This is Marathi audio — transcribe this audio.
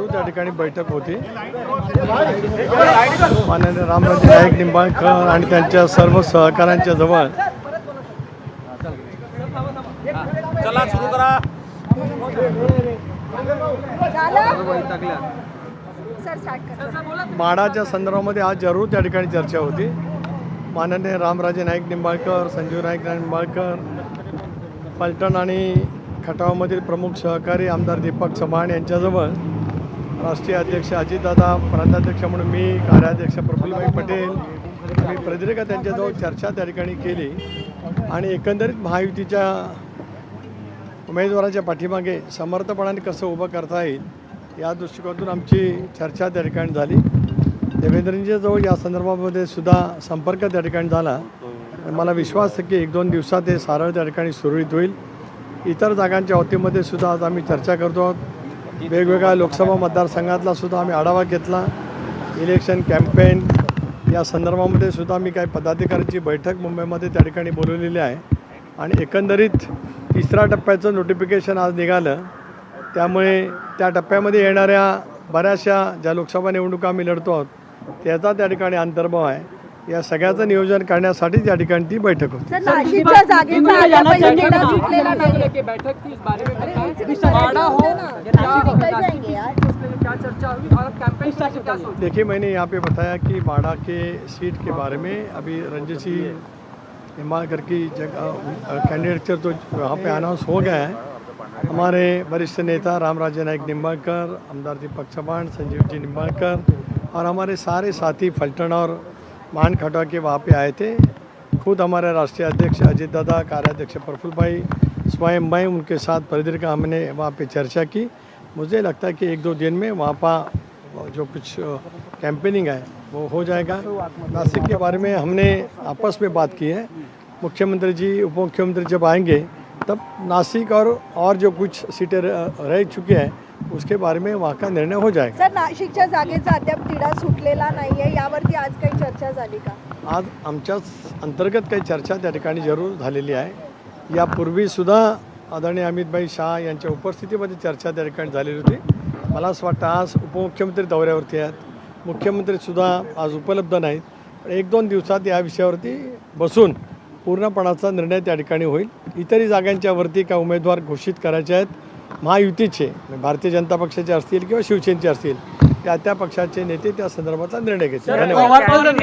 जरूर त्या ठिकाणी बैठक होती। माननीय रामराजे नाईक निंबाळकर आणि त्यांच्या सर्व सहकाऱ्यांच्या जवळ चला सुरू करा। माडाच्या संदर्भामध्ये आज जरूर त्या ठिकाणी चर्चा होती। माननीय रामराजे नाईक निंबाळकर, संजीव नाईक निंबाळकर, फलटण आणि खटावमधील प्रमुख सहकारी आमदार दीपक चव्हाण यांच्याजवळ राष्ट्रीय अध्यक्ष अजितदादा, प्रांताध्यक्ष म्हणून मी, कार्याध्यक्ष प्रफुल्लभाई पटेल, मी प्रदीर्घ त्यांच्याजवळ चर्चा त्या ठिकाणी केली आणि एकंदरीत महायुतीच्या उमेदवाराच्या पाठीमागे समर्थपणाने कसं उभं करता येईल या दृष्टिकोनातून आमची चर्चा त्या ठिकाणी झाली। देवेंद्रजींच्याजवळ या संदर्भामध्ये सुद्धा संपर्क त्या ठिकाणी झाला। मला विश्वास आहे की 1-2 दिवसात हे सारळ त्या ठिकाणी सुरळीत होईल। इतर जागांच्या बाबतीमध्ये सुद्धा आज आम्ही चर्चा करतो आहोत। वेगवेगळ्या लोकसभा मतदारसंघातला सुद्धा आम्ही आढावा घेतला। इलेक्शन कॅम्पेन या संदर्भामध्ये सुद्धा आम्ही काही पदाधिकाऱ्यांची बैठक मुंबईमध्ये त्या ठिकाणी बोलवलेली आहे आणि एकंदरीत 3ऱ्या टप्प्याचं नोटिफिकेशन आज निघालं। त्यामुळे त्या टप्प्यामध्ये येणाऱ्या बऱ्याचशा ज्या लोकसभा निवडणुका आम्ही लढतो आहोत त्याचा त्या ठिकाणी अंतर्भाव आहे। या सगळ्याचं नियोजन करण्यासाठी त्या ठिकाणी ती बैठक होती। देखिए, मैंने यहाँ पे बताया कि बाड़ा के सीट के बारे में अभी रंजीत सिंह निंबाळकर की जगह कैंडिडेचर तो वहाँ पे अनाउंस हो गया है। हमारे वरिष्ठ नेता रामराजे नाईक निंबाळकर, आमदार दीपक चव्हाण, संजीव जी निंबाळकर और हमारे सारे साथी फलटण और मान खटवा के वहाँ पे आए थे। खुद हमारे राष्ट्रीय अध्यक्ष अजितदादा, कार्याध्यक्ष प्रफुल्ल भाई, स्वयं मैं उनके साथ प्रदीर्घ हमने वहाँ पे चर्चा की। मुझे लगता है कि 1-2 दिन में वहाँ पर जो कुछ कैंपेनिंग है वो हो जाएगा। नासिक के बारे में हमने आपस में बात की है। मुख्यमंत्री जी, उप मुख्यमंत्री जब आएंगे तब नासिक और जो कुछ सीटें रह चुकी हैं उसके बारे में वहाँ का निर्णय हो जाएगा। सर, नाशिकच्या जागेचा अद्याप तिढा सुटलेला नाहीये, यावरती आज काही चर्चा झाली का? आज आमच्या अंतर्गत काही चर्चा त्या ठिकाणी जरूर झालेली आहे। यापूर्वी सुद्धा आदरणीय अमितभाई शाह यांच्या उपस्थितीमध्ये चर्चा त्या ठिकाणी झालेली होती। मला असं वाटतं आज उपमुख्यमंत्री दौऱ्यावरती आहेत, मुख्यमंत्रीसुद्धा आज उपलब्ध नाहीत। 1-2 दिवसात या विषयावरती बसून पूर्णपणाचा निर्णय त्या ठिकाणी होईल। इतरही जागांच्यावरती काय उमेदवार घोषित करायचे आहेत महायुतीचे, भारतीय जनता पक्षाचे असतील किंवा शिवसेनेचे असतील, त्या पक्षाचे नेते त्या संदर्भातला निर्णय घेतील। धन्यवाद।